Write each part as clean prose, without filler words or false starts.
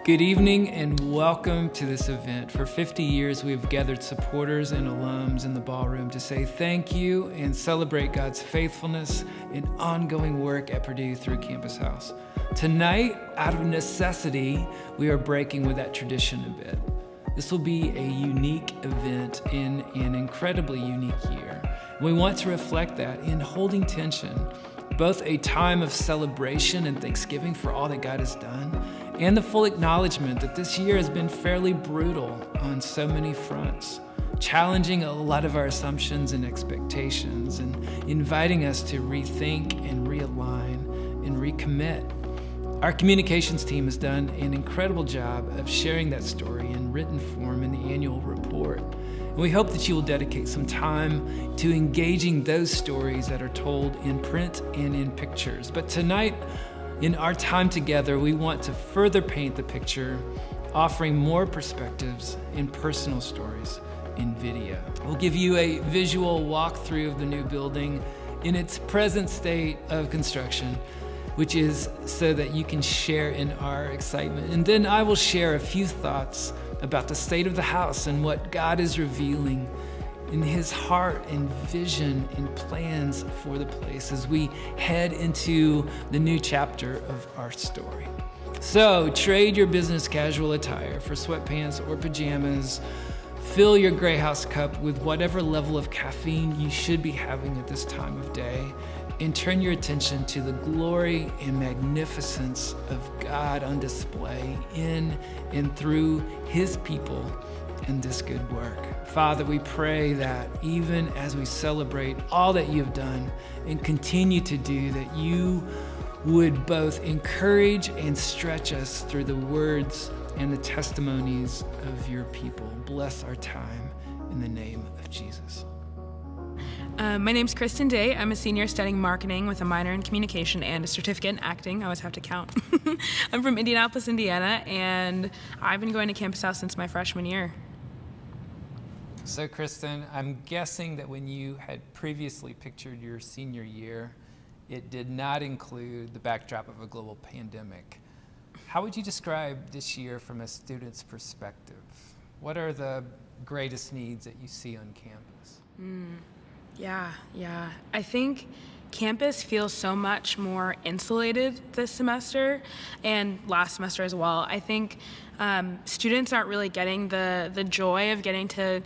Good evening and welcome to this event. For 50 years, we've gathered supporters and alums in the ballroom to say thank you and celebrate God's faithfulness and ongoing work at Purdue through Campus House. Tonight, out of necessity, we are breaking with that tradition a bit. This will be a unique event in an incredibly unique year. We want to reflect that in holding tension, both a time of celebration and thanksgiving for all that God has done, and the full acknowledgement that this year has been fairly brutal on so many fronts, challenging a lot of our assumptions and expectations and inviting us to rethink and realign and recommit. Our communications team has done an incredible job of sharing that story in written form in the annual report. And we hope that you will dedicate some time to engaging those stories that are told in print and in pictures. But tonight, in our time together, we want to further paint the picture, offering more perspectives and personal stories in video. We'll give you a visual walkthrough of the new building in its present state of construction, which is so that you can share in our excitement. And then I will share a few thoughts about the state of the house and what God is revealing in his heart and vision and plans for the place as we head into the new chapter of our story. So trade your business casual attire for sweatpants or pajamas. Fill your Grey House cup with whatever level of caffeine you should be having at this time of day, and turn your attention to the glory and magnificence of God on display in and through his people in this good work. Father, we pray that even as we celebrate all that you have done and continue to do, that you would both encourage and stretch us through the words and the testimonies of your people. Bless our time in the name of Jesus. My name's Kristen Day. I'm a senior studying marketing with a minor in communication and a certificate in acting. I always have to count. I'm from Indianapolis, Indiana, and I've been going to Campus House since my freshman year. So Kristen, I'm guessing that when you had previously pictured your senior year, it did not include the backdrop of a global pandemic. How would you describe this year from a student's perspective? What are the greatest needs that you see on campus? Yeah. I think campus feels so much more insulated this semester and last semester as well. I think students aren't really getting the joy of getting to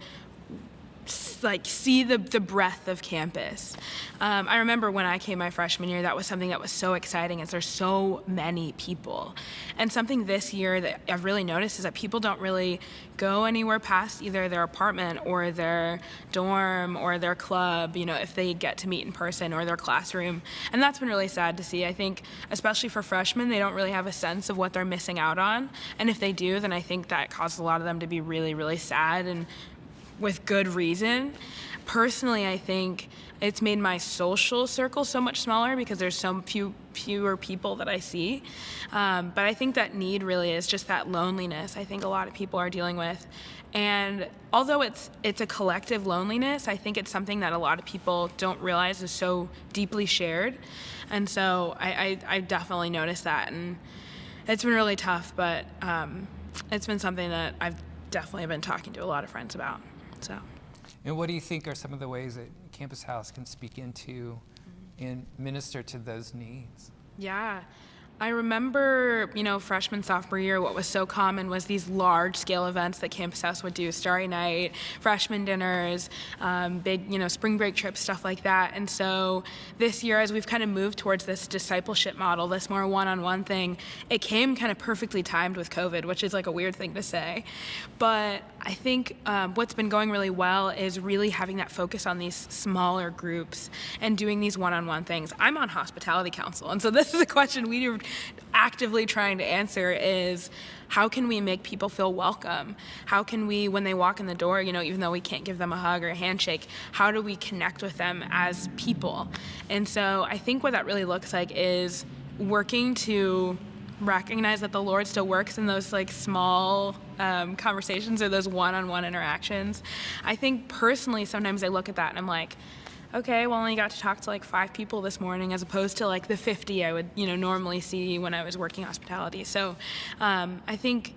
see the breadth of campus. I remember when I came my freshman year, that was something that was so exciting, as there's so many people. And something this year that I've really noticed is that people don't really go anywhere past either their apartment or their dorm or their club, if they get to meet in person, or their classroom. And that's been really sad to see. I think, especially for freshmen, they don't really have a sense of what they're missing out on. And if they do, then I think that causes a lot of them to be really, really sad, and with good reason. Personally, I think it's made my social circle so much smaller because there's so fewer people that I see. But I think that need really is just that loneliness I think a lot of people are dealing with. And although it's a collective loneliness, I think it's something that a lot of people don't realize is so deeply shared. And so I definitely noticed that. And it's been really tough, but it's been something that I've definitely been talking to a lot of friends about. So. And what do you think are some of the ways that Campus House can speak into and minister to those needs? Yeah. I remember, freshman, sophomore year, what was so common was these large-scale events that Campus House would do, Starry Night, freshman dinners, big, spring break trips, stuff like that. And so this year, as we've kind of moved towards this discipleship model, this more one-on-one thing, it came kind of perfectly timed with COVID, which is like a weird thing to say. But I think what's been going really well is really having that focus on these smaller groups and doing these one-on-one things. I'm on hospitality council, and so this is a question we are actively trying to answer is, how can we make people feel welcome? How can we, when they walk in the door, even though we can't give them a hug or a handshake, how do we connect with them as people? And so I think what that really looks like is working to recognize that the Lord still works in those small conversations or those one-on-one interactions. I think personally, sometimes I look at that and I'm like, okay, well, I only got to talk to like 5 people this morning as opposed to like the 50 I would, normally see when I was working hospitality. So I think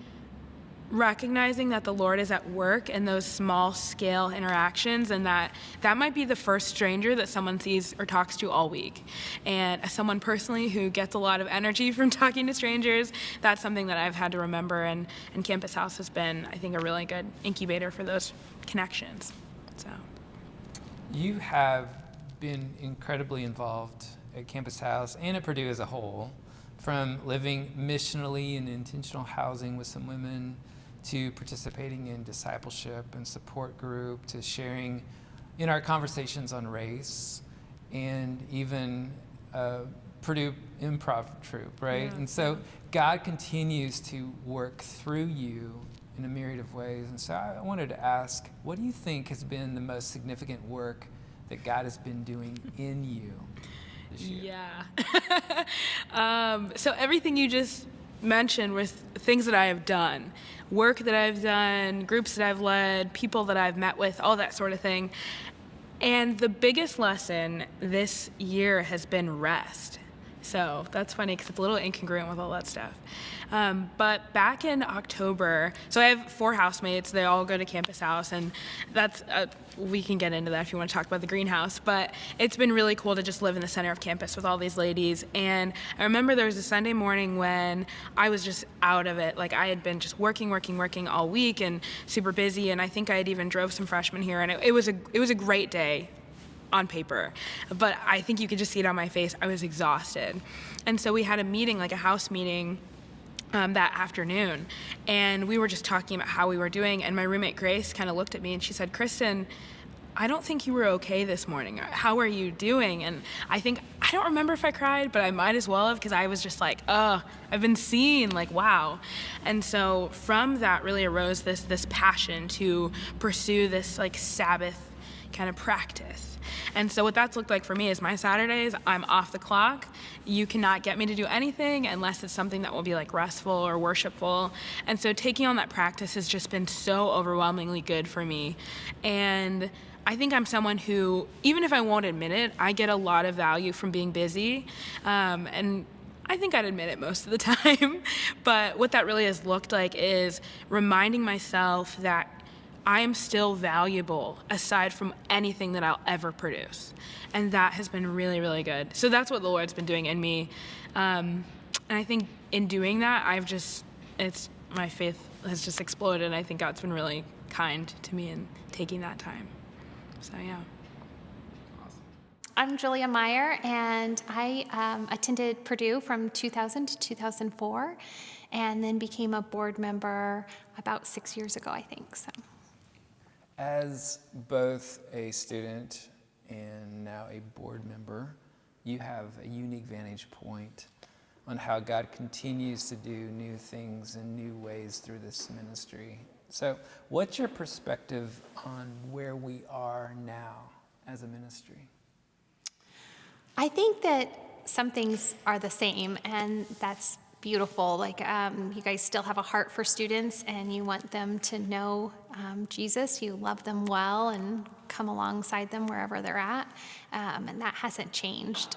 recognizing that the Lord is at work in those small scale interactions, and that might be the first stranger that someone sees or talks to all week. And as someone personally who gets a lot of energy from talking to strangers, that's something that I've had to remember, and Campus House has been, I think, a really good incubator for those connections. So You have been incredibly involved at Campus House and at Purdue as a whole, from living missionally in intentional housing with some women, to participating in discipleship and support group, to sharing in our conversations on race, and even Purdue improv troupe, right? Yeah. And so God continues to work through you in a myriad of ways. And so I wanted to ask, what do you think has been the most significant work that God has been doing in you this year? Yeah. So everything you just mentioned was things that I have done, work that I've done, groups that I've led, people that I've met with, all that sort of thing. And the biggest lesson this year has been rest. So that's funny because it's a little incongruent with all that stuff. But back in October, so I have 4 housemates. They all go to Campus House, and that's we can get into that if you want to talk about the greenhouse. But it's been really cool to just live in the center of campus with all these ladies. And I remember there was a Sunday morning when I was just out of it. Like, I had been just working all week and super busy. And I think I had even drove some freshmen here, and it was a great day on paper, but I think you could just see it on my face. I was exhausted. And so we had a meeting, like a house meeting, that afternoon, and we were just talking about how we were doing, and my roommate Grace kind of looked at me and she said, "Kristen, I don't think you were okay this morning. How are you doing?" And I don't remember if I cried, but I might as well have, because I was just like, I've been seen, like, wow. And so from that really arose this passion to pursue this like Sabbath kind of practice. And so what that's looked like for me is my Saturdays, I'm off the clock. You cannot get me to do anything unless it's something that will be like restful or worshipful. And so taking on that practice has just been so overwhelmingly good for me. And I think I'm someone who, even if I won't admit it, I get a lot of value from being busy. And I think I'd admit it most of the time. But what that really has looked like is reminding myself that I am still valuable aside from anything that I'll ever produce. And that has been really, really good. So that's what the Lord's been doing in me. And I think in doing that, my faith has just exploded. And I think God's been really kind to me in taking that time. So, yeah. Awesome. I'm Julia Meyer, and I attended Purdue from 2000 to 2004, and then became a board member about 6 years ago, I think. So. As both a student and now a board member, you have a unique vantage point on how God continues to do new things in new ways through this ministry. So what's your perspective on where we are now as a ministry? I think that some things are the same, and that's beautiful. Like, you guys still have a heart for students, and you want them to know Jesus. You love them well and come alongside them wherever they're at, and that hasn't changed.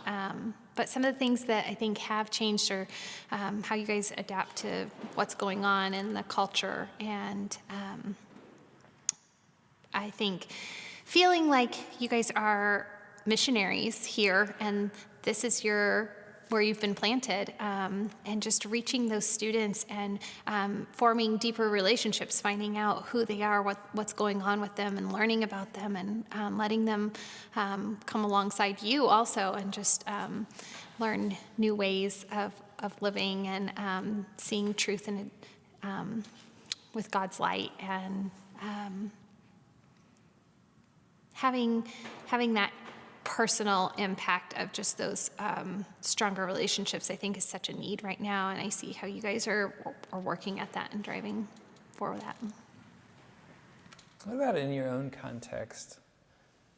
But some of the things that I think have changed are how you guys adapt to what's going on in the culture, and I think feeling like you guys are missionaries here, and this is where you've been planted, and just reaching those students and forming deeper relationships, finding out who they are, what's going on with them, and learning about them, and letting them come alongside you also, and just learn new ways of living, and seeing truth in with God's light, and having that personal impact of just those stronger relationships, I think, is such a need right now, and I see how you guys are working at that and driving for that. What about in your own context?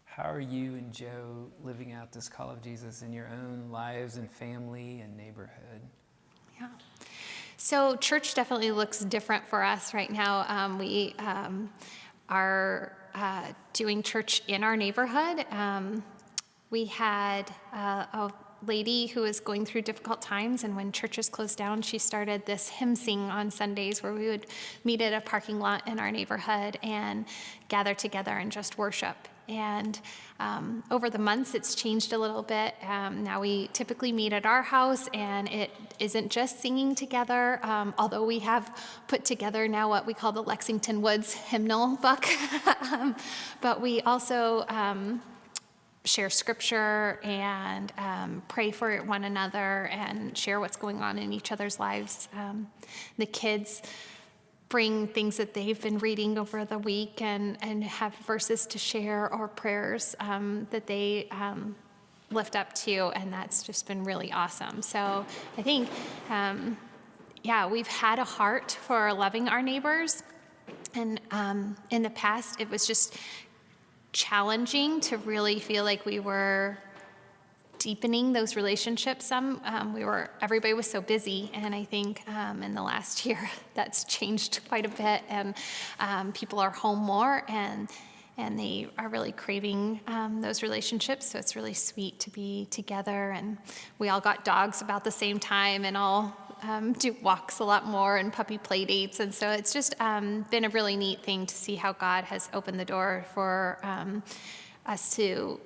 How are you and Joe living out this call of Jesus in your own lives and family and neighborhood? Yeah. So church definitely looks different for us right now. We are doing church in our neighborhood. we had a lady who was going through difficult times, and when churches closed down, she started this hymn sing on Sundays where we would meet at a parking lot in our neighborhood and gather together and just worship. And over the months, it's changed a little bit. Now we typically meet at our house, and it isn't just singing together, although we have put together now what we call the Lexington Woods hymnal book. But we also share scripture and pray for one another and share what's going on in each other's lives. The kids bring things that they've been reading over the week and have verses to share or prayers that they lift up to, and that's just been really awesome. So I think, we've had a heart for loving our neighbors, and in the past it was just challenging to really feel like we were deepening those relationships. Everybody was so busy, and I think in the last year that's changed quite a bit, and people are home more, and they are really craving those relationships. So it's really sweet to be together, and we all got dogs about the same time, and all do walks a lot more and puppy play dates. And so it's just been a really neat thing to see how God has opened the door for us to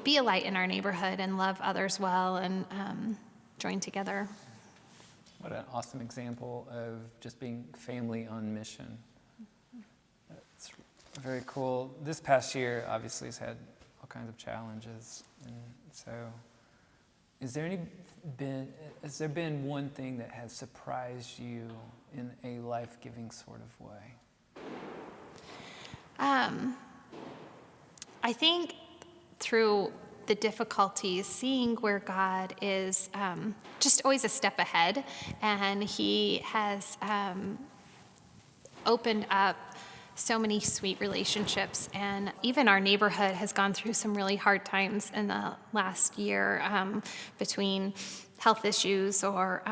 be a light in our neighborhood and love others well and join together. What an awesome example of just being family on mission. It's very cool. This past year obviously has had all kinds of challenges. And so has there been one thing that has surprised you in a life-giving sort of way? I think through the difficulties, seeing where God is just always a step ahead, and He has opened up so many sweet relationships, and even our neighborhood has gone through some really hard times in the last year between health issues or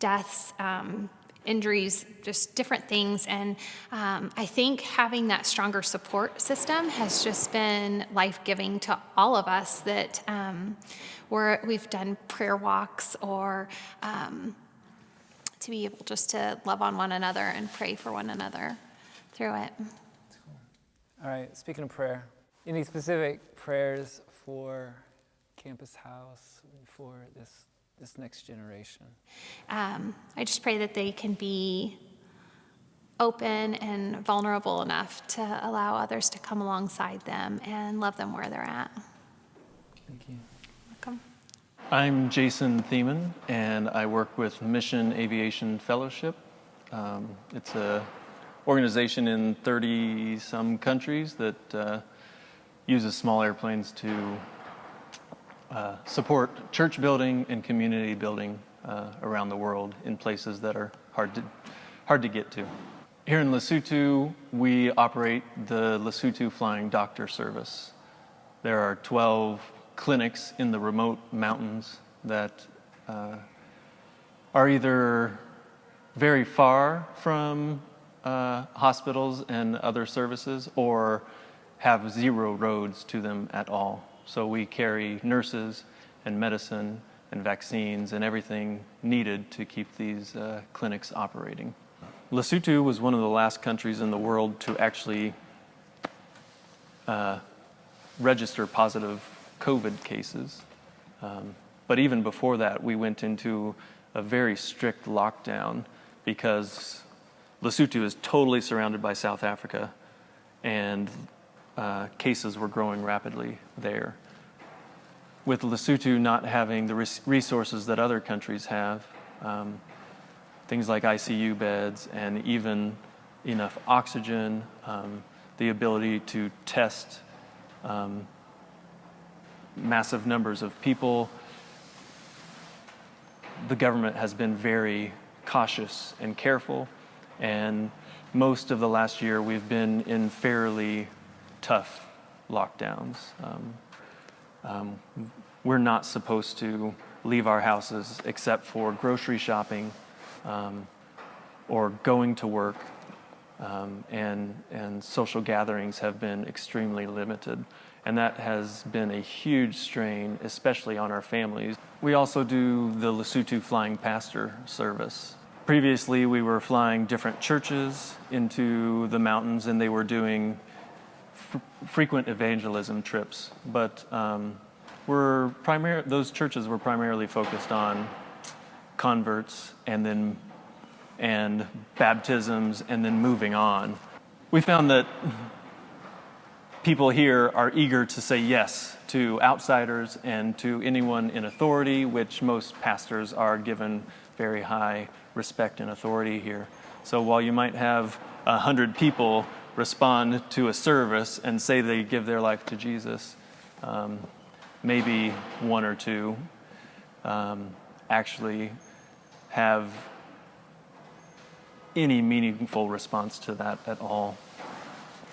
deaths, injuries, just different things. And I think having that stronger support system has just been life-giving to all of us, that we've done prayer walks or to be able just to love on one another and pray for one another through it. That's cool. All right, speaking of prayer, any specific prayers for Campus House, for this next generation? I just pray that they can be open and vulnerable enough to allow others to come alongside them and love them where they're at. Thank you. Welcome. I'm Jason Thiemann, and I work with Mission Aviation Fellowship. It's a organization in 30-some countries that uses small airplanes to support church building and community building around the world in places that are hard to get to. Here in Lesotho, we operate the Lesotho Flying Doctor Service. There are 12 clinics in the remote mountains that are either very far from hospitals and other services, or have zero roads to them at all. So we carry nurses and medicine and vaccines and everything needed to keep these clinics operating. Lesotho was one of the last countries in the world to actually register positive COVID cases. But even before that, we went into a very strict lockdown because Lesotho is totally surrounded by South Africa, and cases were growing rapidly there. With Lesotho not having the resources that other countries have, things like ICU beds and even enough oxygen, the ability to test massive numbers of people, the government has been very cautious and careful. And most of the last year, we've been in fairly tough lockdowns. We're not supposed to leave our houses except for grocery shopping or going to work, and social gatherings have been extremely limited. And that has been a huge strain, especially on our families. We also do the Lesotho Flying Pastor service. Previously, we were flying different churches into the mountains, and they were doing frequent evangelism trips. But those churches were primarily focused on converts and baptisms and then moving on. We found that people here are eager to say yes to outsiders and to anyone in authority, which most pastors are given very high respect and authority here. So while you might have 100 people respond to a service and say they give their life to Jesus, maybe one or two actually have any meaningful response to that at all.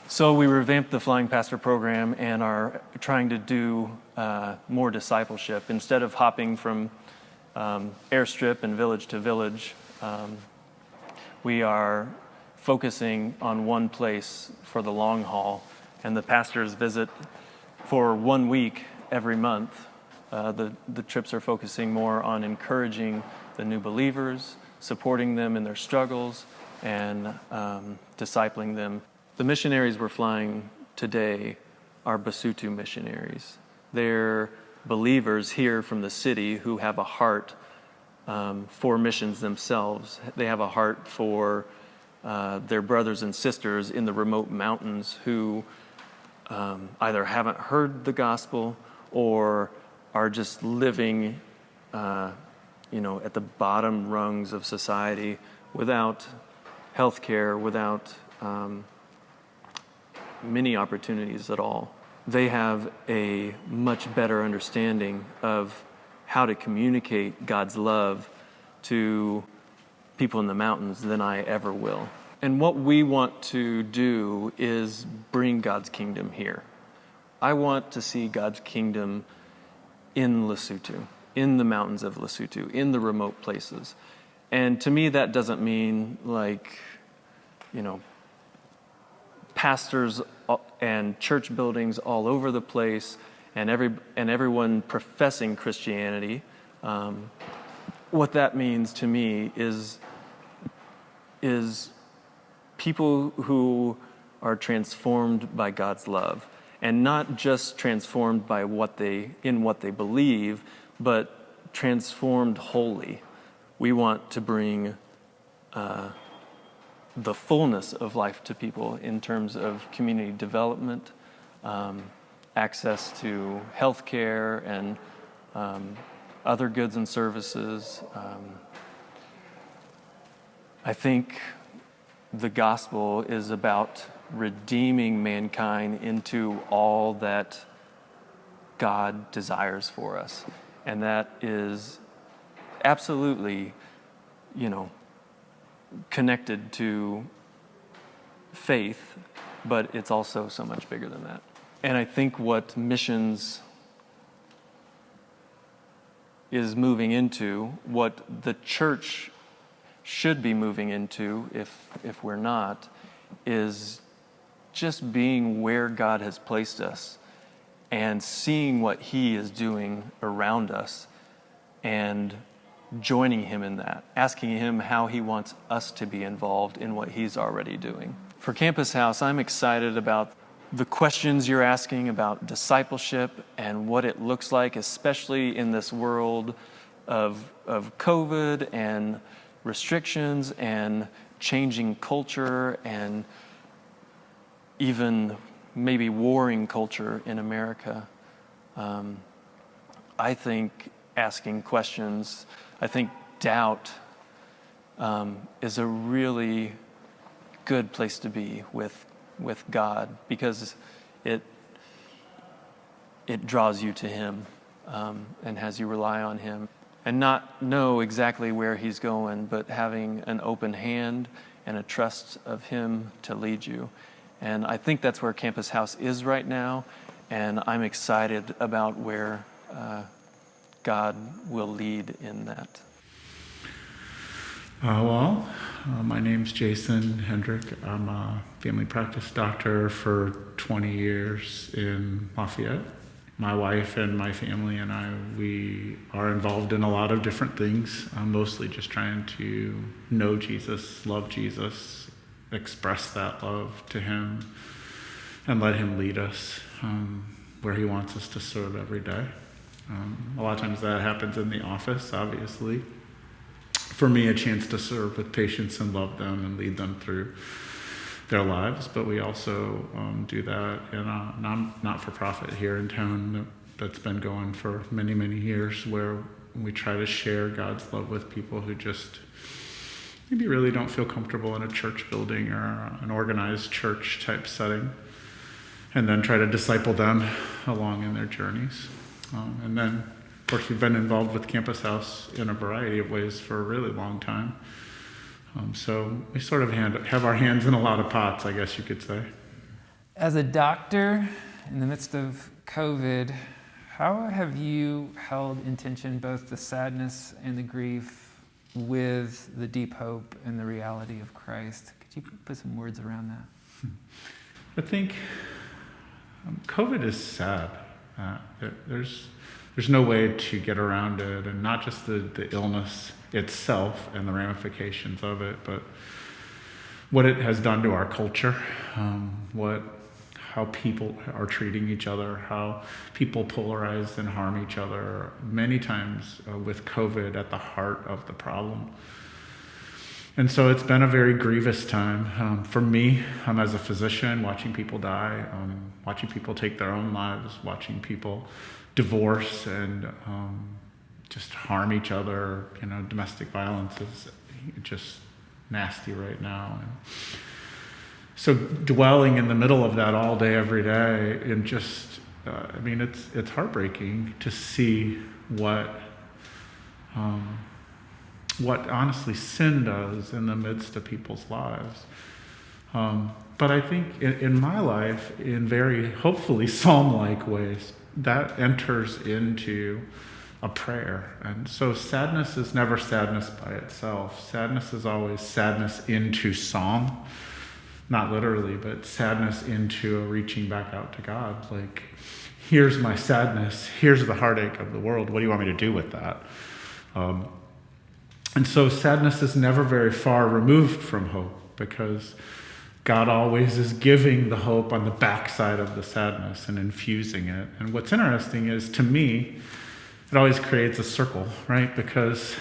So we revamped the Flying Pastor program and are trying to do more discipleship. Instead of hopping from airstrip and village to village, we are focusing on one place for the long haul, and the pastors visit for 1 week every month. The trips are focusing more on encouraging the new believers, supporting them in their struggles, and discipling them. The missionaries we're flying today are Basotho missionaries. They're believers here from the city who have a heart for missions themselves. They have a heart for their brothers and sisters in the remote mountains who either haven't heard the gospel or are just living at the bottom rungs of society without health care, without many opportunities at all. They have a much better understanding of how to communicate God's love to people in the mountains than I ever will. And what we want to do is bring God's kingdom here. I want to see God's kingdom in Lesotho, in the mountains of Lesotho, in the remote places. And to me, that doesn't mean pastors and church buildings all over the place and everyone professing Christianity. What that means to me is people who are transformed by God's love, and not just transformed by what they believe, but transformed wholly. We want to bring the fullness of life to people in terms of community development, access to health care and other goods and services. I think the gospel is about redeeming mankind into all that God desires for us. And that is absolutely, connected to faith, but it's also so much bigger than that. And I think what missions is moving into, what the church should be moving into, if we're not, is just being where God has placed us and seeing what He is doing around us and joining Him in that, asking Him how He wants us to be involved in what He's already doing. For Campus House, I'm excited about the questions you're asking about discipleship and what it looks like, especially in this world of COVID and restrictions and changing culture and even maybe warring culture in America. I think asking questions, I think doubt is a really good place to be with God, because it draws you to Him and has you rely on Him and not know exactly where He's going, but having an open hand and a trust of Him to lead you. And I think that's where Campus House is right now, and I'm excited about where God will lead in that. My name's Jason Hendrick. I'm a family practice doctor for 20 years in Lafayette. My wife and my family and I, we are involved in a lot of different things. I'm mostly just trying to know Jesus, love Jesus, express that love to him, and let him lead us where he wants us to serve every day. A lot of times that happens in the office, obviously. For me, a chance to serve with patience and love them and lead them through their lives. But we also do that in a not-for-profit here in town that's been going for many, many years, where we try to share God's love with people who just maybe really don't feel comfortable in a church building or an organized church type setting, and then try to disciple them along in their journeys. And then, of course, we've been involved with Campus House in a variety of ways for a really long time. So we sort of have our hands in a lot of pots, I guess you could say. As a doctor in the midst of COVID, how have you held in tension both the sadness and the grief with the deep hope and the reality of Christ? Could you put some words around that? I think COVID is sad. There's no way to get around it, and not just the illness itself and the ramifications of it, but what it has done to our culture, how people are treating each other, how people polarize and harm each other, many times with COVID at the heart of the problem. And so it's been a very grievous time for me. As a physician, watching people die, watching people take their own lives, watching people divorce and just harm each other. Domestic violence is just nasty right now. And so dwelling in the middle of that all day, every day, and just, it's heartbreaking to see what honestly sin does in the midst of people's lives. But I think in my life, in very hopefully psalm-like ways, that enters into a prayer. And so sadness is never sadness by itself. Sadness is always sadness into song, not literally, but sadness into a reaching back out to God. Like, here's my sadness, here's the heartache of the world, what do you want me to do with that? And so sadness is never very far removed from hope, because God always is giving the hope on the backside of the sadness and infusing it. And what's interesting is, to me, it always creates a circle, right? Because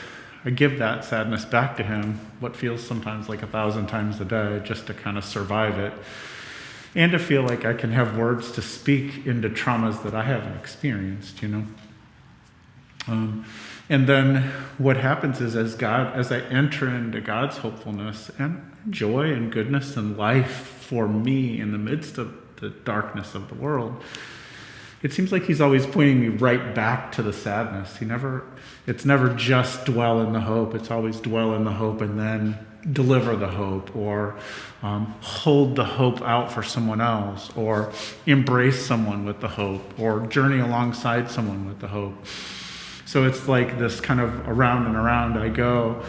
I give that sadness back to him, what feels sometimes like 1,000 times a day, just to kind of survive it, and to feel like I can have words to speak into traumas that I haven't experienced, And then what happens is, as I enter into God's hopefulness and joy and goodness and life for me in the midst of the darkness of the world, it seems like he's always pointing me right back to the sadness. It's never just dwell in the hope. It's always dwell in the hope and then deliver the hope, or hold the hope out for someone else, or embrace someone with the hope, or journey alongside someone with the hope. So it's like this kind of around and around I go,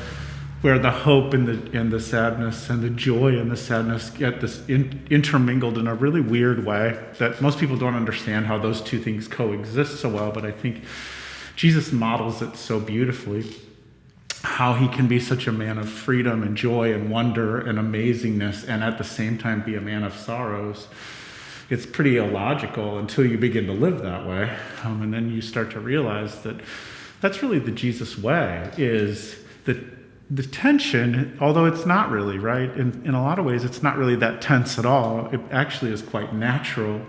where the hope and the sadness and the joy and the sadness get this intermingled in a really weird way that most people don't understand how those two things coexist so well. But I think Jesus models it so beautifully, how he can be such a man of freedom and joy and wonder and amazingness, and at the same time be a man of sorrows. It's pretty illogical until you begin to live that way. And then you start to realize that that's really the Jesus way, is that the tension, although it's not really, right? In a lot of ways, it's not really that tense at all. It actually is quite natural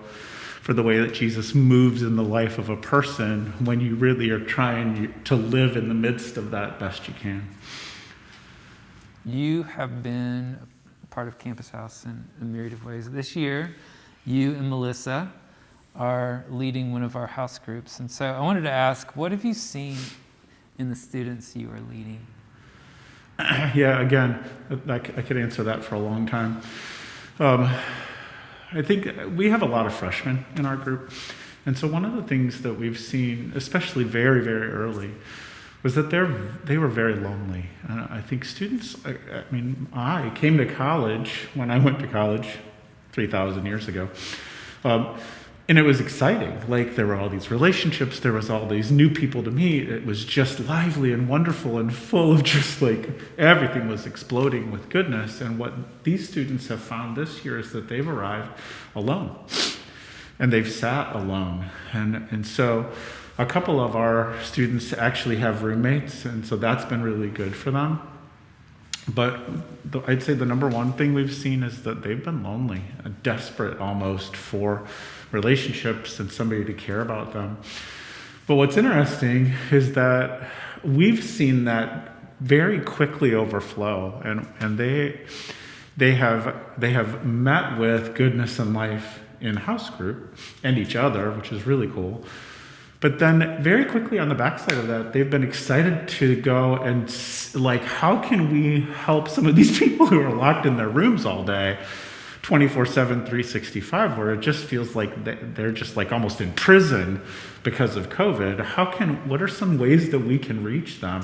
for the way that Jesus moves in the life of a person when you really are trying to live in the midst of that best you can. You have been a part of Campus House in a myriad of ways. This year, you and Melissa are leading one of our house groups. And so I wanted to ask, what have you seen in the students you are leading? Yeah, again, I could answer that for a long time. I think we have a lot of freshmen in our group. And so one of the things that we've seen, especially very, very early, was that they were very lonely. I think students, I came to college when I went to college 3,000 years ago. And it was exciting. Like, there were all these relationships, there was all these new people to meet. It was just lively and wonderful and full of just like, everything was exploding with goodness. And what these students have found this year is that they've arrived alone. And they've sat alone. And so a couple of our students actually have roommates, and so that's been really good for them. But I'd say the number one thing we've seen is that they've been lonely, desperate almost for relationships and somebody to care about them. But what's interesting is that we've seen that very quickly overflow, and they have met with goodness and life in house group and each other, which is really cool. But then very quickly on the backside of that, they've been excited to go and like, how can we help some of these people who are locked in their rooms all day, 24/7, 365, where it just feels like they're just like almost in prison because of COVID. What are some ways that we can reach them?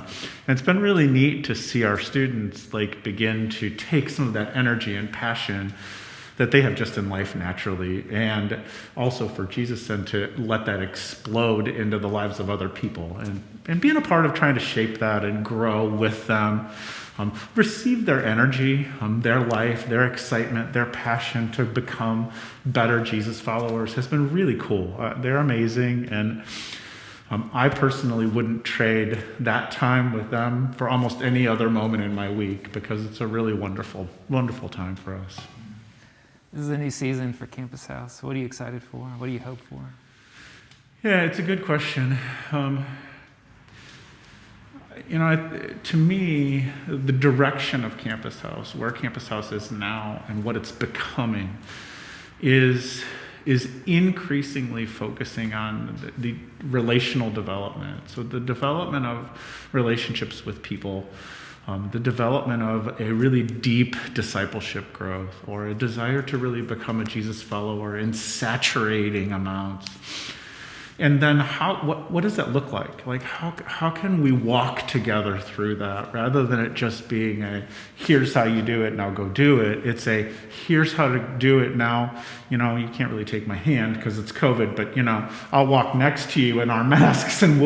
And it's been really neat to see our students like begin to take some of that energy and passion that they have just in life naturally, and also for Jesus, and to let that explode into the lives of other people, and being a part of trying to shape that and grow with them, receive their energy, their life, their excitement, their passion to become better Jesus followers has been really cool. They're amazing, and I personally wouldn't trade that time with them for almost any other moment in my week, because it's a really wonderful, wonderful time for us. This is a new season for Campus House. What are you excited for? What do you hope for? Yeah, it's a good question. To me, the direction of Campus House, where Campus House is now and what it's becoming, is increasingly focusing on the relational development. So the development of relationships with people, the development of a really deep discipleship growth, or a desire to really become a Jesus follower in saturating amounts. And then what does that look like? Like, how can we walk together through that, rather than it just being a, here's how you do it, now go do it. It's a, here's how to do it now. You can't really take my hand because it's COVID, but I'll walk next to you in our masks, and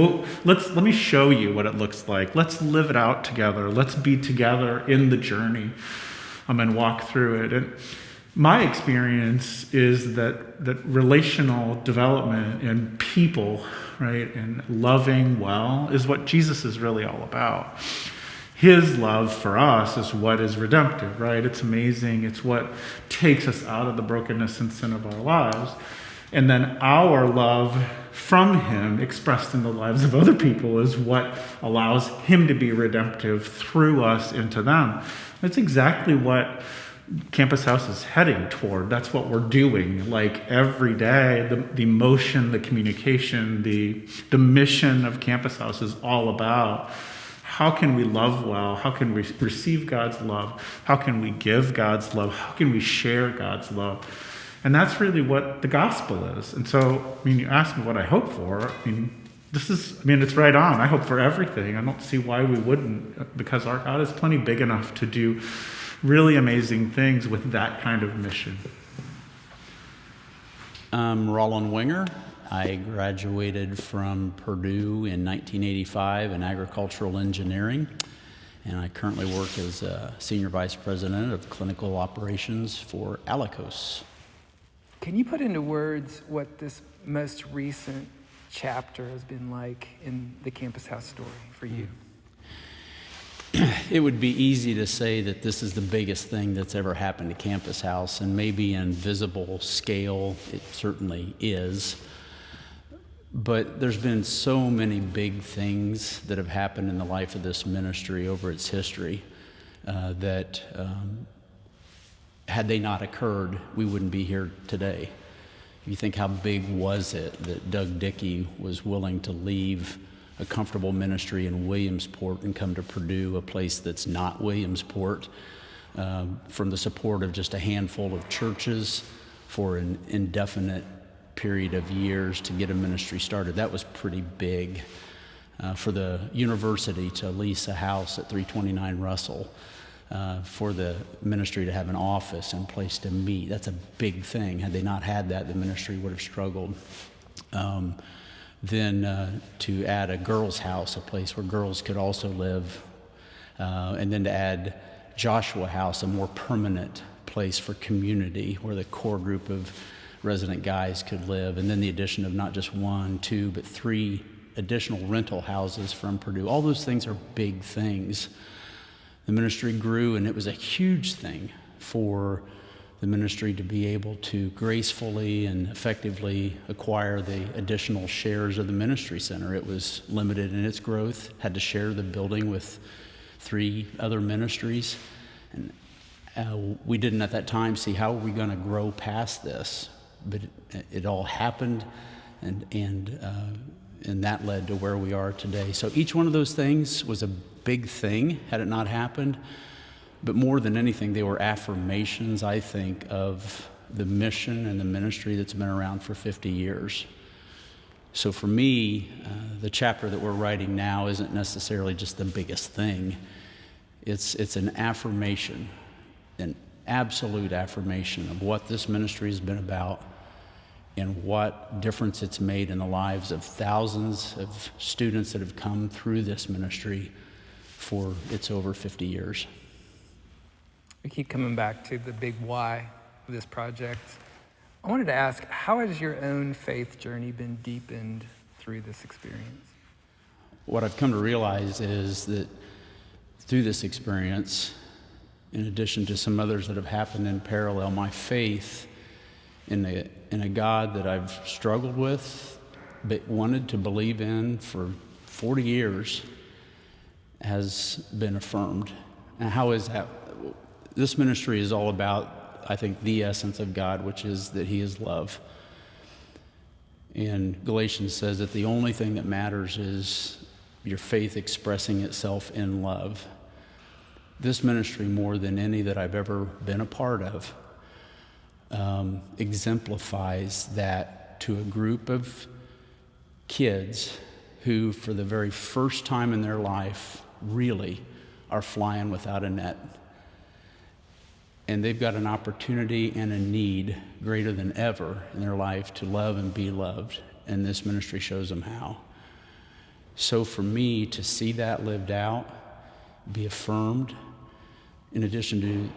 let me show you what it looks like. Let's live it out together. Let's be together in the journey, and walk through it. And my experience is that relational development and people, right, and loving well is what Jesus is really all about. His love for us is what is redemptive, right? It's amazing. It's what takes us out of the brokenness and sin of our lives. And then our love from him, expressed in the lives of other people, is what allows him to be redemptive through us into them. That's exactly what Campus House is heading toward. That's what we're doing, like every day. The motion, the communication, the mission of Campus House is all about how can we love well, how can we receive God's love, how can we give God's love, how can we share God's love. And that's really what the gospel is. And so, you asked me what I hope for. It's right on. I hope for everything. I don't see why we wouldn't, because our God is plenty big enough to do really amazing things with that kind of mission. I'm Roland Winger. I graduated from Purdue in 1985 in agricultural engineering, and I currently work as a senior vice president of clinical operations for Alicos. Can you put into words what this most recent chapter has been like in the Campus House story for you? It would be easy to say that this is the biggest thing that's ever happened to Campus House, and maybe in visible scale, it certainly is. But there's been so many big things that have happened in the life of this ministry over its history that had they not occurred, we wouldn't be here today. If you think how big was it that Doug Dickey was willing to leave a comfortable ministry in Williamsport and come to Purdue, a place that's not Williamsport, from the support of just a handful of churches for an indefinite period of years to get a ministry started. That was pretty big. for the university to lease a house at 329 Russell, for the ministry to have an office and place to meet. That's a big thing. Had they not had that, the ministry would have struggled. Then to add a girls' house, a place where girls could also live, and then to add Joshua House, a more permanent place for community where the core group of resident guys could live, and then the addition of not just 1, 2, but 3 additional rental houses from Purdue. All those things are big things. The ministry grew, and it was a huge thing for the ministry to be able to gracefully and effectively acquire the additional shares of the ministry center. It was limited in its growth, had to share the building with 3 other ministries. And we didn't at that time see how are we going to grow past this. But it all happened, and that led to where we are today. So each one of those things was a big thing had it not happened. But more than anything, they were affirmations, I think, of the mission and the ministry that's been around for 50 years. So for me, the chapter that we're writing now isn't necessarily just the biggest thing. It's an affirmation, an absolute affirmation of what this ministry has been about and what difference it's made in the lives of thousands of students that have come through this ministry for its over 50 years. We keep coming back to the big why of this project. I wanted to ask, how has your own faith journey been deepened through this experience? What I've come to realize is that through this experience, in addition to some others that have happened in parallel, my faith in a God that I've struggled with but wanted to believe in for 40 years has been affirmed. And how is that? This ministry is all about, I think, the essence of God, which is that He is love. And Galatians says that the only thing that matters is your faith expressing itself in love. This ministry, more than any that I've ever been a part of, exemplifies that to a group of kids who, for the very first time in their life, really are flying without a net. And they've got an opportunity and a need greater than ever in their life to love and be loved. And this ministry shows them how. So for me to see that lived out, be affirmed, in addition to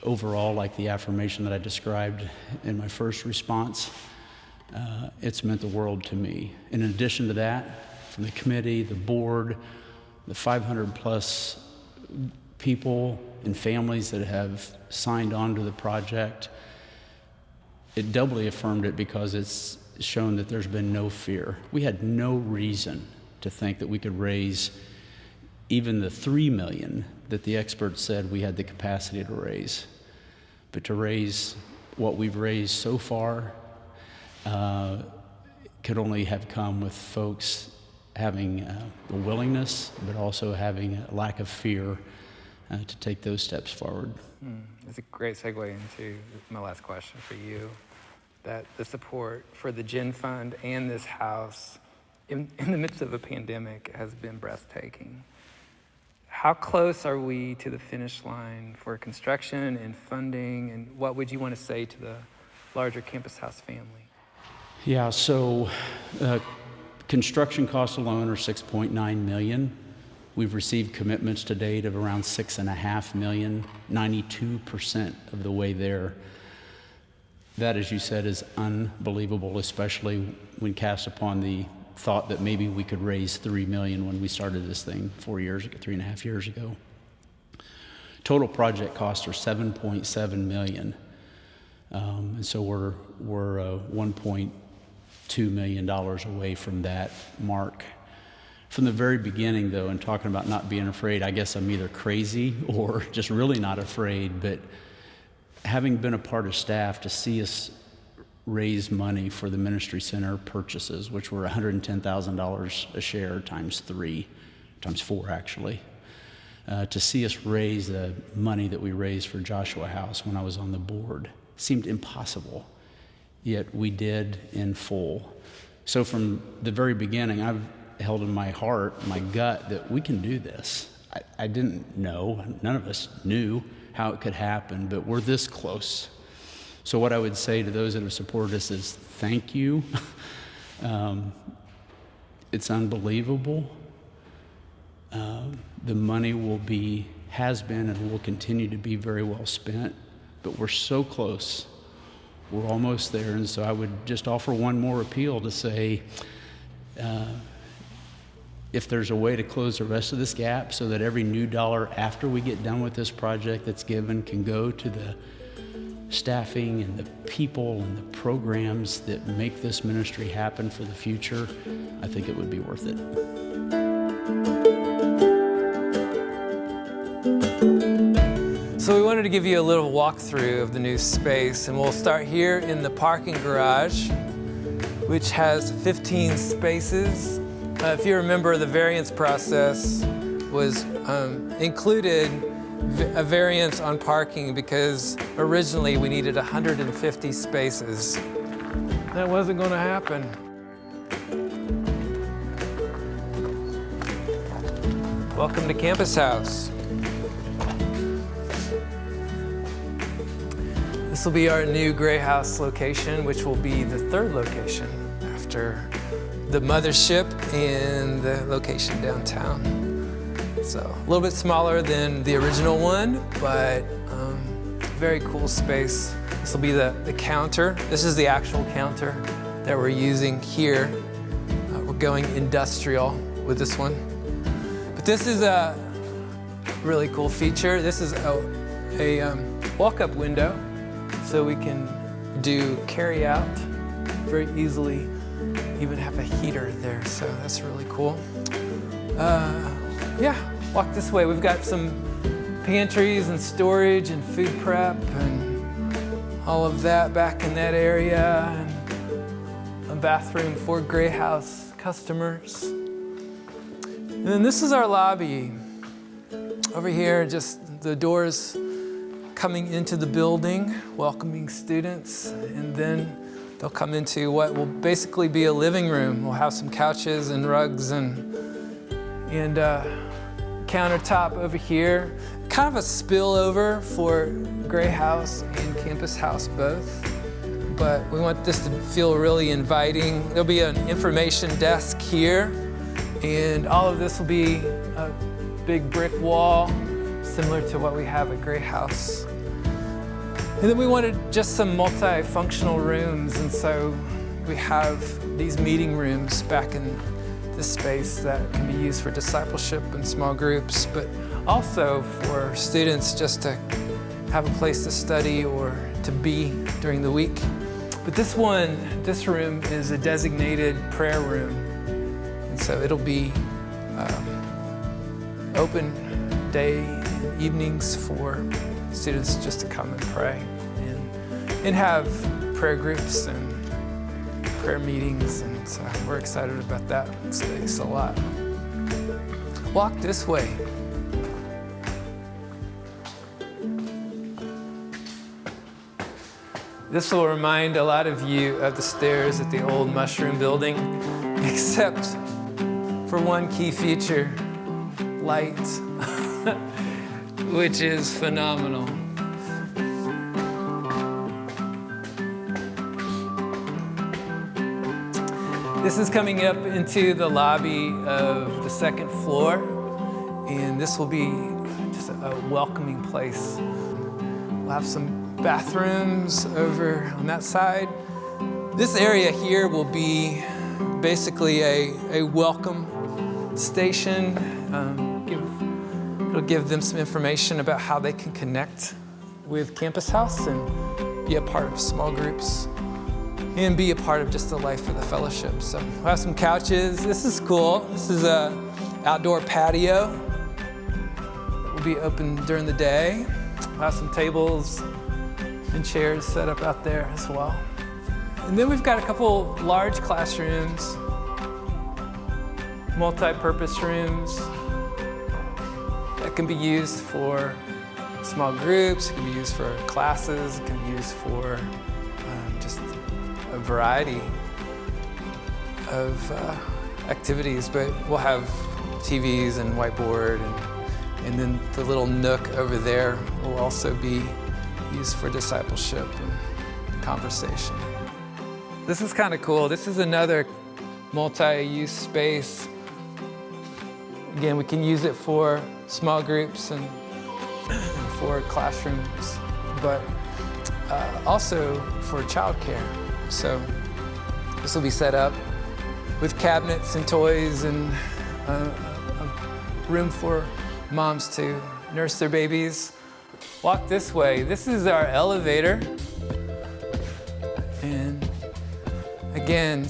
overall, like the affirmation that I described in my first response, it's meant the world to me. And in addition to that, from the committee, the board, the 500 plus people and families that have signed on to the project, it doubly affirmed it because it's shown that there's been no fear. We had no reason to think that we could raise even the $3 million that the experts said we had the capacity to raise. But to raise what we've raised so far could only have come with folks having the willingness, but also having a lack of fear to take those steps forward. That's a great segue into my last question for you, that the support for the Gen Fund and this house in the midst of a pandemic has been breathtaking. How close are we to the finish line for construction and funding, and what would you want to say to the larger Campus House family? Yeah, so construction costs alone are $6.9 million. We've received commitments to date of around $6.5 million, 92% of the way there. That, as you said, is unbelievable, especially when cast upon the thought that maybe we could raise $3 million when we started this thing 3.5 years ago. Total project costs are $7.7 million. And so we're $1.2 million away from that mark. From the very beginning, though, and talking about not being afraid, I guess I'm either crazy or just really not afraid, but having been a part of staff, to see us raise money for the ministry center purchases, which were $110,000 a share times 4 actually, to see us raise the money that we raised for Joshua House when I was on the board seemed impossible, yet we did in full. So from the very beginning, held in my heart, my gut, that we can do this. I didn't know, none of us knew how it could happen, but we're this close. So what I would say to those that have supported us is thank you. It's unbelievable. The money has been and will continue to be very well spent, but we're so close. We're almost there, and so I would just offer one more appeal to say, if there's a way to close the rest of this gap so that every new dollar after we get done with this project that's given can go to the staffing and the people and the programs that make this ministry happen for the future, I think it would be worth it. So we wanted to give you a little walkthrough of the new space, and we'll start here in the parking garage, which has 15 spaces. If you remember, the variance process was included a variance on parking because originally we needed 150 spaces. That wasn't going to happen. Welcome to Campus House. This will be our new Gray House location, which will be the third location after the mothership and the location downtown. So a little bit smaller than the original one, but very cool space. This will be the counter. This is the actual counter that we're using here. We're going industrial with this one. But this is a really cool feature. This is a walk-up window, so we can do carry out very easily, even have a heater there, so that's really cool. Yeah, walk this way. We've got some pantries and storage and food prep and all of that back in that area, and a bathroom for Gray House customers. And then this is our lobby. Over here, just the doors coming into the building, welcoming students, and then they'll come into what will basically be a living room. We'll have some couches and rugs and countertop over here. Kind of a spillover for Gray House and Campus House both, but we want this to feel really inviting. There'll be an information desk here, and all of this will be a big brick wall, similar to what we have at Gray House. And then we wanted just some multifunctional rooms, and so we have these meeting rooms back in this space that can be used for discipleship and small groups, but also for students just to have a place to study or to be during the week. But this room is a designated prayer room, and so it'll be open day and evenings for students just to come and pray and have prayer groups and prayer meetings, and so we're excited about that space a lot. Walk this way. This will remind a lot of you of the stairs at the old Mushroom Building, except for one key feature, light, which is phenomenal. This is coming up into the lobby of the second floor, and this will be just a welcoming place. We'll have some bathrooms over on that side. This area here will be basically a welcome station. It'll give them some information about how they can connect with Campus House and be a part of small groups and be a part of just the life of the fellowship. So we'll have some couches. This is cool. This is a outdoor patio that will be open during the day. We'll have some tables and chairs set up out there as well. And then we've got a couple large classrooms, multi-purpose rooms that can be used for small groups, it can be used for classes, it can be used for just a variety of activities, but we'll have TVs and whiteboard, and then the little nook over there will also be used for discipleship and conversation. This is kind of cool. This is another multi-use space. Again, we can use it for small groups and for classrooms, but also for childcare. So this will be set up with cabinets and toys and a room for moms to nurse their babies. Walk this way. This is our elevator. And again,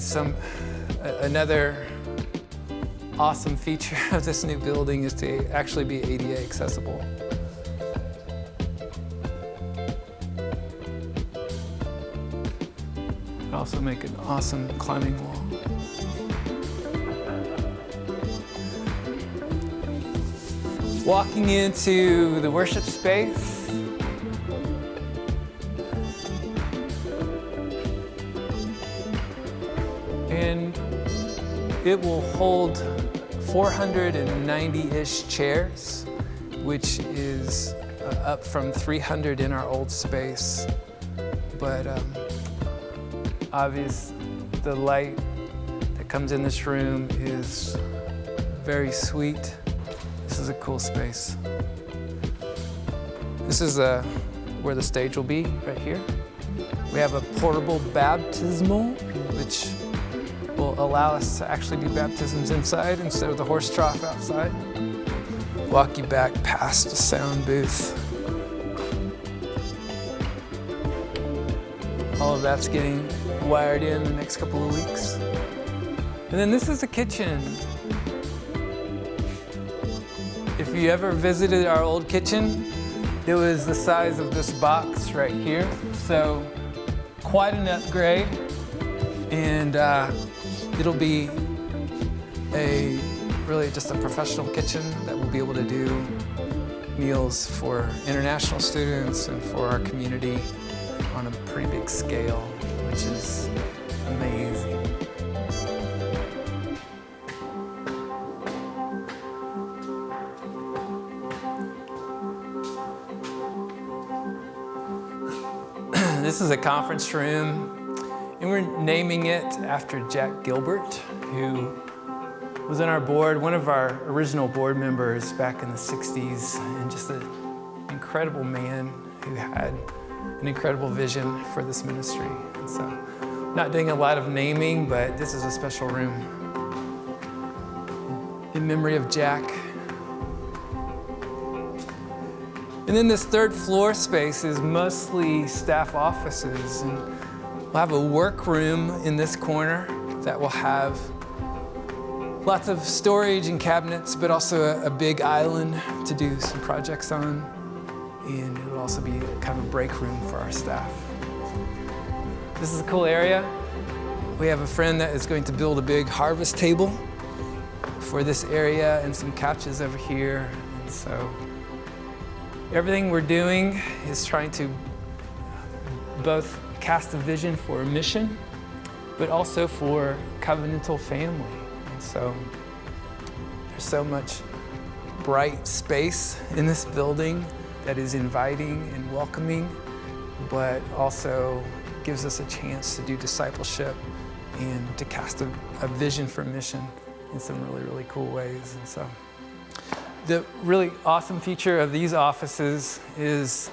another awesome feature of this new building is to actually be ADA accessible. Also make an awesome climbing wall. Walking into the worship space. And it will hold 490-ish chairs, which is up from 300 in our old space. But obvious, the light that comes in this room is very sweet. This is a cool space. This is where the stage will be, right here. We have a portable baptismal, which will allow us to actually do baptisms inside instead of the horse trough outside. Walk you back past the sound booth. All of that's getting wired in the next couple of weeks. And then this is the kitchen. If you ever visited our old kitchen, it was the size of this box right here. So quite an upgrade. And it'll be really just a professional kitchen that will be able to do meals for international students and for our community on a pretty big scale, which is amazing. This is a conference room, and we're naming it after Jack Gilbert, who was on our board, one of our original board members back in the 60s, and just an incredible man who had an incredible vision for this ministry. And so, not doing a lot of naming, but this is a special room in memory of Jack. And then this third floor space is mostly staff offices, and we'll have a workroom in this corner that will have lots of storage and cabinets, but also a big island to do some projects on. And it'll also be kind of a break room for our staff. This is a cool area. We have a friend that is going to build a big harvest table for this area and some couches over here. And so everything we're doing is trying to both cast a vision for a mission, but also for covenantal family. And so there's so much bright space in this building that is inviting and welcoming, but also gives us a chance to do discipleship and to cast a vision for mission in some really, really cool ways. And so the really awesome feature of these offices is,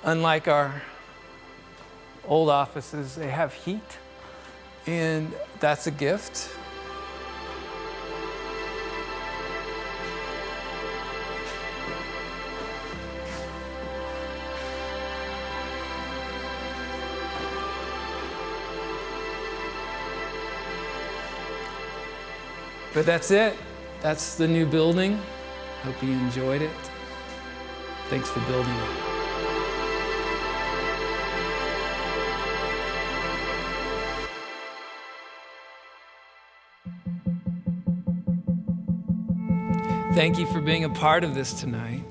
unlike our old offices, they have heat, and that's a gift. But that's it. That's the new building. Hope you enjoyed it. Thanks for building it. Thank you for being a part of this tonight.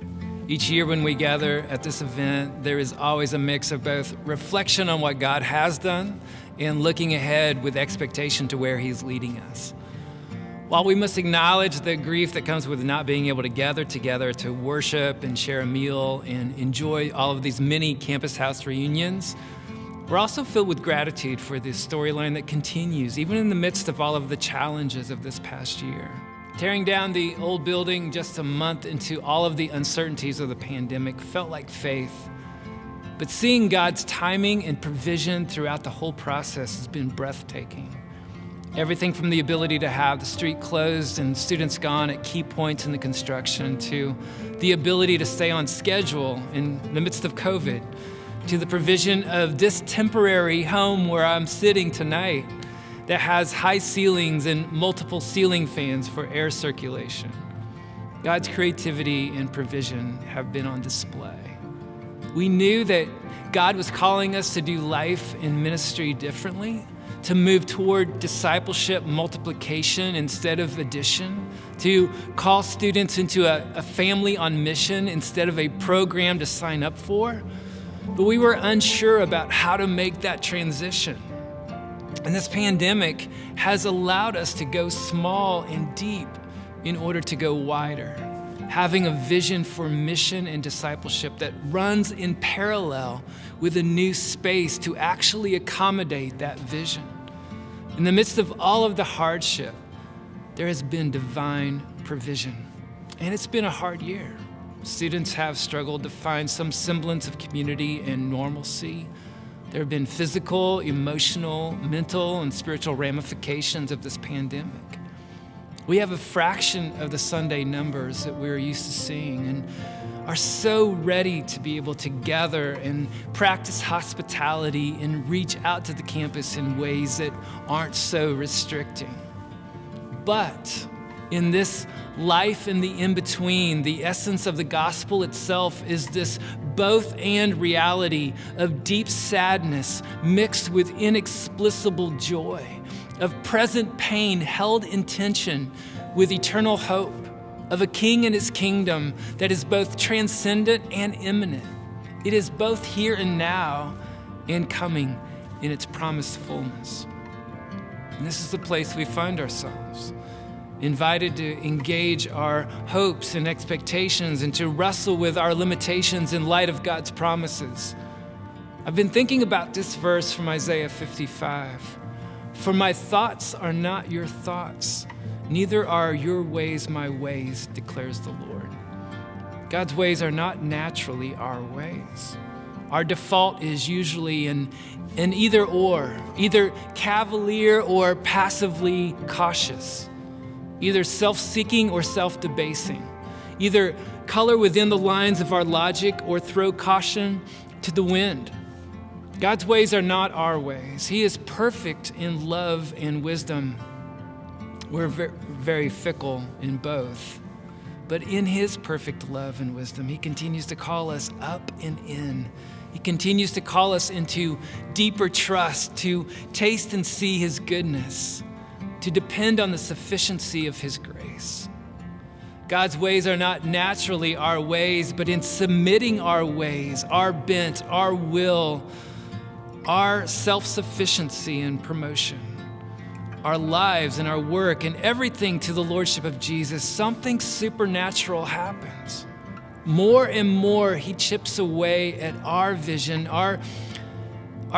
Each year when we gather at this event, there is always a mix of both reflection on what God has done and looking ahead with expectation to where He's leading us. While we must acknowledge the grief that comes with not being able to gather together to worship and share a meal and enjoy all of these mini campus house reunions, we're also filled with gratitude for this storyline that continues, even in the midst of all of the challenges of this past year. Tearing down the old building just a month into all of the uncertainties of the pandemic felt like faith. But seeing God's timing and provision throughout the whole process has been breathtaking. Everything from the ability to have the street closed and students gone at key points in the construction, to the ability to stay on schedule in the midst of COVID, to the provision of this temporary home where I'm sitting tonight that has high ceilings and multiple ceiling fans for air circulation. God's creativity and provision have been on display. We knew that God was calling us to do life and ministry differently, to move toward discipleship multiplication instead of addition, to call students into a family on mission instead of a program to sign up for. But we were unsure about how to make that transition. And this pandemic has allowed us to go small and deep in order to go wider, having a vision for mission and discipleship that runs in parallel with a new space to actually accommodate that vision. In the midst of all of the hardship, there has been divine provision. And it's been a hard year. Students have struggled to find some semblance of community and normalcy. There have been physical, emotional, mental, and spiritual ramifications of this pandemic. We have a fraction of the Sunday numbers that we're used to seeing and are so ready to be able to gather and practice hospitality and reach out to the campus in ways that aren't so restricting. But in this life in the in-between, the essence of the gospel itself is this both and reality of deep sadness mixed with inexplicable joy, of present pain held in tension with eternal hope, of a king and his kingdom that is both transcendent and imminent. It is both here and now and coming in its promised fullness. And this is the place we find ourselves, invited to engage our hopes and expectations and to wrestle with our limitations in light of God's promises. I've been thinking about this verse from Isaiah 55. For my thoughts are not your thoughts, neither are your ways my ways, declares the Lord. God's ways are not naturally our ways. Our default is usually an either or, either cavalier or passively cautious, either self-seeking or self-debasing, either color within the lines of our logic or throw caution to the wind. God's ways are not our ways. He is perfect in love and wisdom. We're very fickle in both. But in his perfect love and wisdom, he continues to call us up and in. He continues to call us into deeper trust, to taste and see his goodness, to depend on the sufficiency of his grace. God's ways are not naturally our ways, but in submitting our ways, our bent, our will, our self-sufficiency and promotion, our lives and our work and everything to the lordship of Jesus, something supernatural happens. More and more, he chips away at our vision, our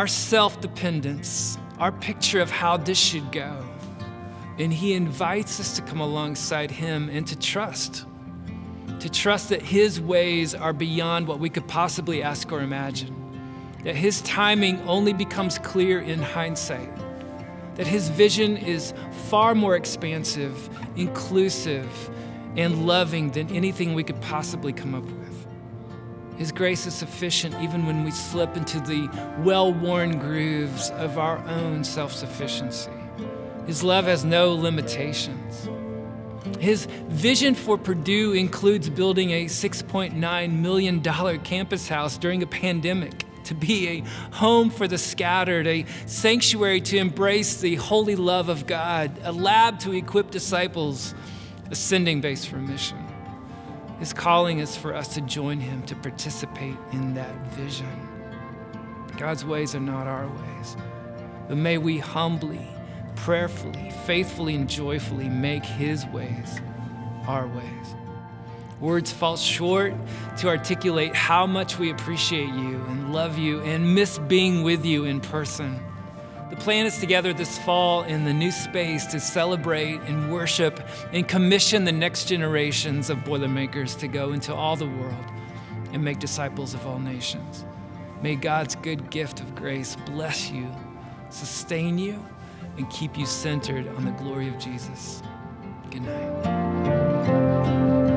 self-dependence, our picture of how this should go. And he invites us to come alongside him and to trust that his ways are beyond what we could possibly ask or imagine, that his timing only becomes clear in hindsight, that his vision is far more expansive, inclusive, and loving than anything we could possibly come up with. His grace is sufficient even when we slip into the well-worn grooves of our own self-sufficiency. His love has no limitations. His vision for Purdue includes building a $6.9 million campus house during a pandemic to be a home for the scattered, a sanctuary to embrace the holy love of God, a lab to equip disciples, a sending base for mission. His calling is for us to join him, to participate in that vision. God's ways are not our ways, but may we humbly, prayerfully, faithfully, and joyfully make his ways our ways. Words fall short to articulate how much we appreciate you and love you and miss being with you in person. The plan is together this fall in the new space to celebrate and worship and commission the next generations of Boilermakers to go into all the world and make disciples of all nations. May God's good gift of grace bless you, sustain you, and keep you centered on the glory of Jesus. Good night.